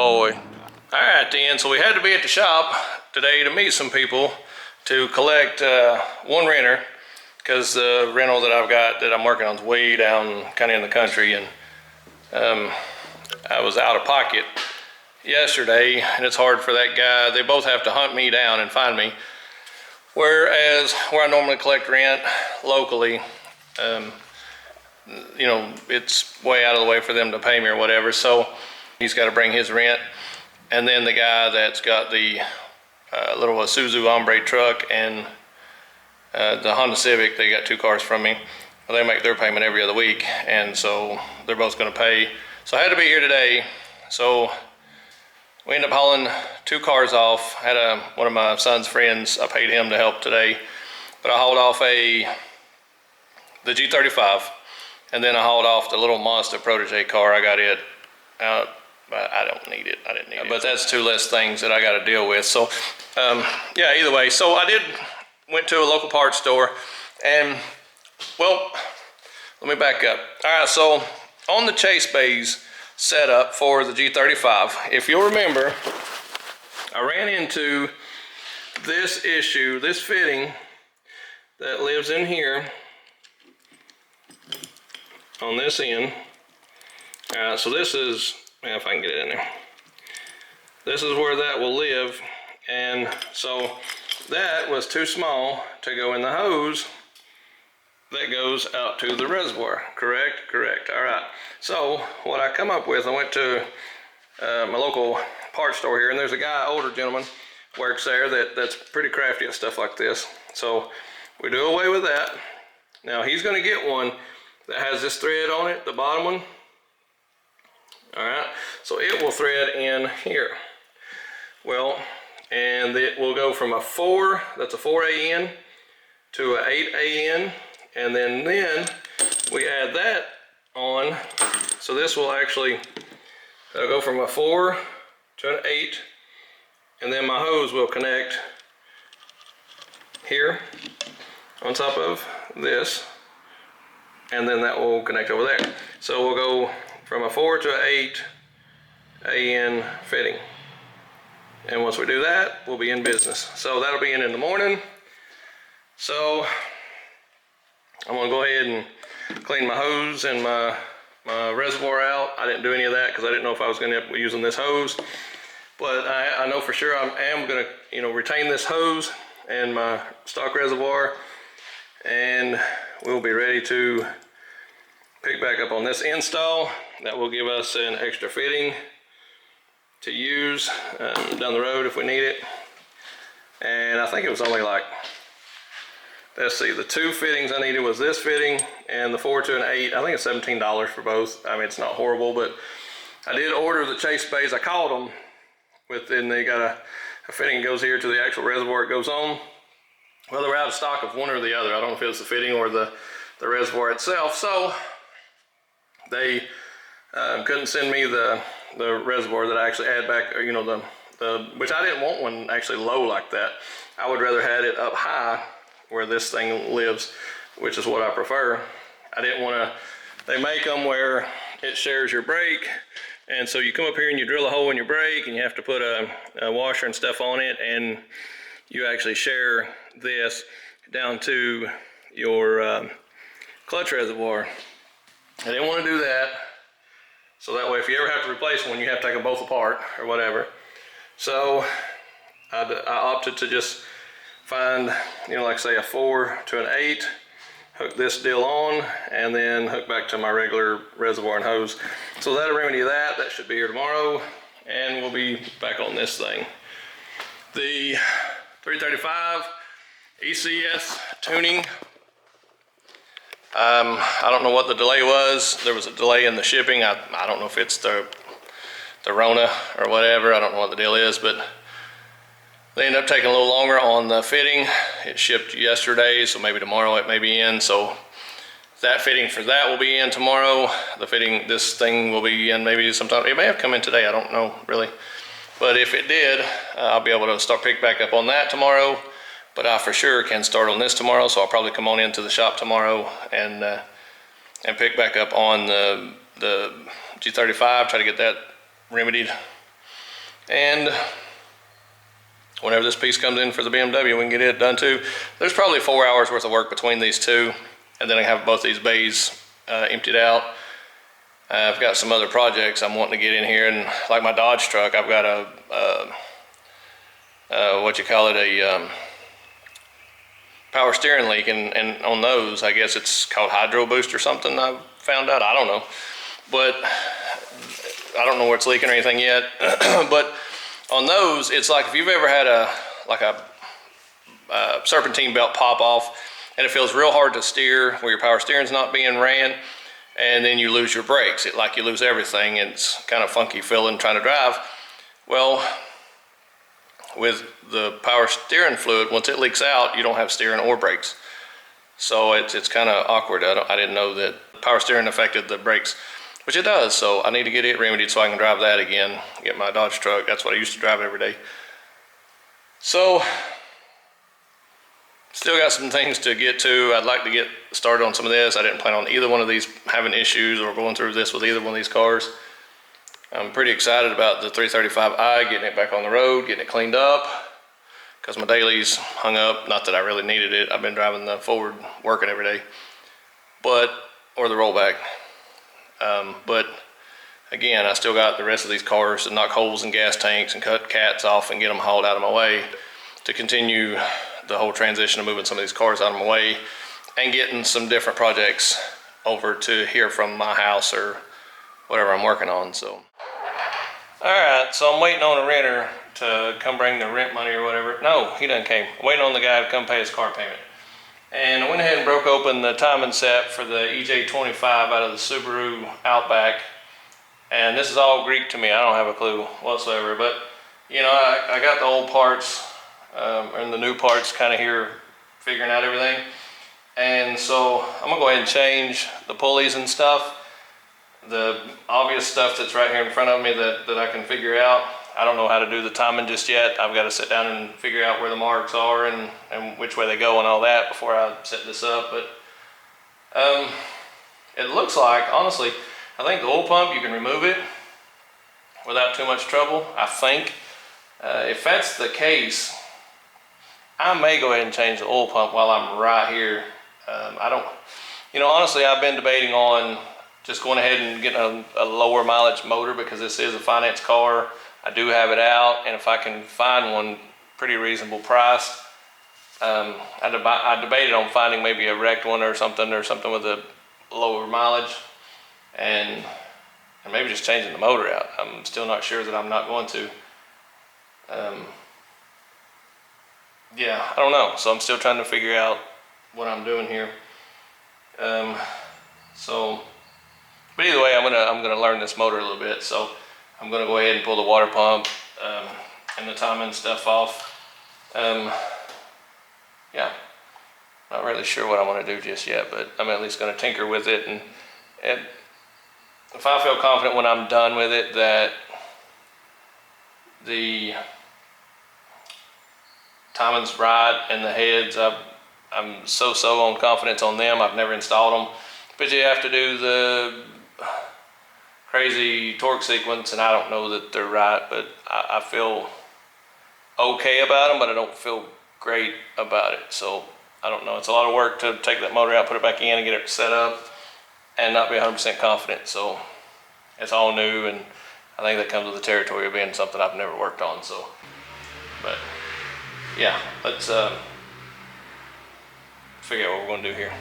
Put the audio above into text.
boy. Alright then, so we had to be at the shop today to meet some people to collect one renter, because the rental that I've got that I'm working on is way down kind of in the country, and I was out of pocket yesterday, and it's hard for that guy. They both have to hunt me down and find me, whereas where I normally collect rent locally, you know, it's way out of the way for them to pay me or whatever, so he's got to bring his rent. And then the guy that's got the little Isuzu Hombre truck and the Honda Civic, they got two cars from me. Well, they make their payment every other week, and so they're both going to pay. So I had to be here today. So we ended up hauling two cars off. I had one of my son's friends, I paid him to help today, but I hauled off the G35, and then I hauled off the little Mazda Protege car. I got it out. But I don't need it. I didn't need it. But that's two less things that I got to deal with. So, yeah, either way. So I went to a local parts store, and, well, let me back up. All right, so on the chase bays setup for the G35, if you'll remember, I ran into this issue, this fitting that lives in here on this end. All right, so this is, if I can get it in there. This is where that will live, and so that was too small to go in the hose that goes out to the reservoir. Correct? Correct. All right. So what I come up with, I went to my local parts store here, and there's a guy, older gentleman, works there that's pretty crafty at stuff like this. So we do away with that. Now he's going to get one that has this thread on it, the bottom one. All right, so it will thread in here. Well, and it will go from a 4, that's a 4AN, to a 8AN, and then we add that on. So this will actually go from a 4 to an 8, and then my hose will connect here on top of this, and then that will connect over there. So we'll go from a 4 to an 8 AN fitting. And once we do that, we'll be in business. So that'll be in the morning. So I'm gonna go ahead and clean my hose and my reservoir out. I didn't do any of that because I didn't know if I was gonna be using this hose. But I know for sure I am gonna, you know, retain this hose and my stock reservoir, and we'll be ready to pick back up on this install. That will give us an extra fitting to use down the road if we need it. And I think it was only like, let's see, the two fittings I needed was this fitting and the 4 to an 8. I think it's $17 for both. I mean, it's not horrible, but I did order the chase bays. I called them and they got a fitting that goes here to the actual reservoir it goes on. Well, they were out of stock of one or the other. I don't know if it was the fitting or the reservoir itself. So they couldn't send me the reservoir that I actually add back, you know, which I didn't want one actually low like that. I would rather had it up high where this thing lives, which is what I prefer. I didn't want to, they make them where it shares your brake, and so you come up here and you drill a hole in your brake and you have to put a washer and stuff on it, and you actually share this down to your clutch reservoir. I didn't want to do that, so that way if you ever have to replace one, you have to take them both apart or whatever. So I opted to just find, you know, like say a 4 to an 8, hook this deal on, and then hook back to my regular reservoir and hose. So that'll remedy that. That should be here tomorrow, and we'll be back on this thing. The 335 ECS tuning. I don't know what the delay was. There was a delay in the shipping. I don't know if it's the Rona or whatever. I don't know what the deal is, but they ended up taking a little longer on the fitting. It shipped yesterday, so maybe tomorrow it may be in. So that fitting for that will be in tomorrow. The fitting, this thing will be in maybe sometime. It may have come in today. I don't know really. But if it did, I'll be able to pick back up on that tomorrow. But I for sure can start on this tomorrow, so I'll probably come on into the shop tomorrow and pick back up on the G35, try to get that remedied. And whenever this piece comes in for the BMW, we can get it done too. There's probably 4 hours worth of work between these two, and then I have both these bays emptied out. I've got some other projects I'm wanting to get in here, and like my Dodge truck, I've got a power steering leak, and on those, I guess it's called hydro boost or something. I found out, I don't know, but I don't know where it's leaking or anything yet. But on those, it's like if you've ever had a serpentine belt pop off, and it feels real hard to steer where your power steering's not being ran, and then you lose your brakes. Like you lose everything. It's kind of funky feeling trying to drive. Well, with the power steering fluid, once it leaks out, you don't have steering or brakes. So it's kind of awkward. I didn't know that power steering affected the brakes, which it does. So I need to get it remedied so I can drive that again, get my Dodge truck. That's what I used to drive every day. So still got some things to get to. I'd like to get started on some of this. I didn't plan on either one of these having issues or going through this with either one of these cars. I'm pretty excited about the 335i, getting it back on the road, getting it cleaned up, because my dailies hung up. Not that I really needed it. I've been driving the forward working every day, or the rollback. But again, I still got the rest of these cars to knock holes in gas tanks and cut cats off and get them hauled out of my way to continue the whole transition of moving some of these cars out of my way and getting some different projects over to here from my house or whatever I'm working on. So, all right, so I'm waiting on a renter to come bring the rent money or whatever. No, he done came. I'm waiting on the guy to come pay his car payment. And I went ahead and broke open the timing set for the EJ25 out of the Subaru Outback. And this is all Greek to me. I don't have a clue whatsoever. But, you know, I got the old parts and the new parts kind of here figuring out everything. And so I'm going to go ahead and change the pulleys and stuff. The obvious stuff that's right here in front of me that I can figure out. I don't know how to do the timing just yet. I've got to sit down and figure out where the marks are and which way they go and all that before I set this up. But it looks like, honestly, I think the oil pump, you can remove it without too much trouble, I think. If that's the case, I may go ahead and change the oil pump while I'm right here. I don't, you know, honestly, I've been debating on just going ahead and getting a lower mileage motor, because this is a finance car. I do have it out, and if I can find one pretty reasonable price, I debated on finding maybe a wrecked one or something with a lower mileage, and maybe just changing the motor out. I'm still not sure that I'm not going to. Yeah, I don't know. So I'm still trying to figure out what I'm doing here. But either way, I'm gonna learn this motor a little bit. So I'm gonna go ahead and pull the water pump and the timing stuff off. Yeah, not really sure what I want to do just yet, but I'm at least gonna tinker with it, and if I feel confident when I'm done with it that the timing's right and the heads, I'm so on confidence on them. I've never installed them, but you have to do the crazy torque sequence, and I don't know that they're right, but I feel okay about them, but I don't feel great about it. So I don't know. It's a lot of work to take that motor out, put it back in, and get it set up, and not be 100% confident. So it's all new, and I think that comes with the territory of being something I've never worked on. So, yeah, let's figure out what we're going to do here.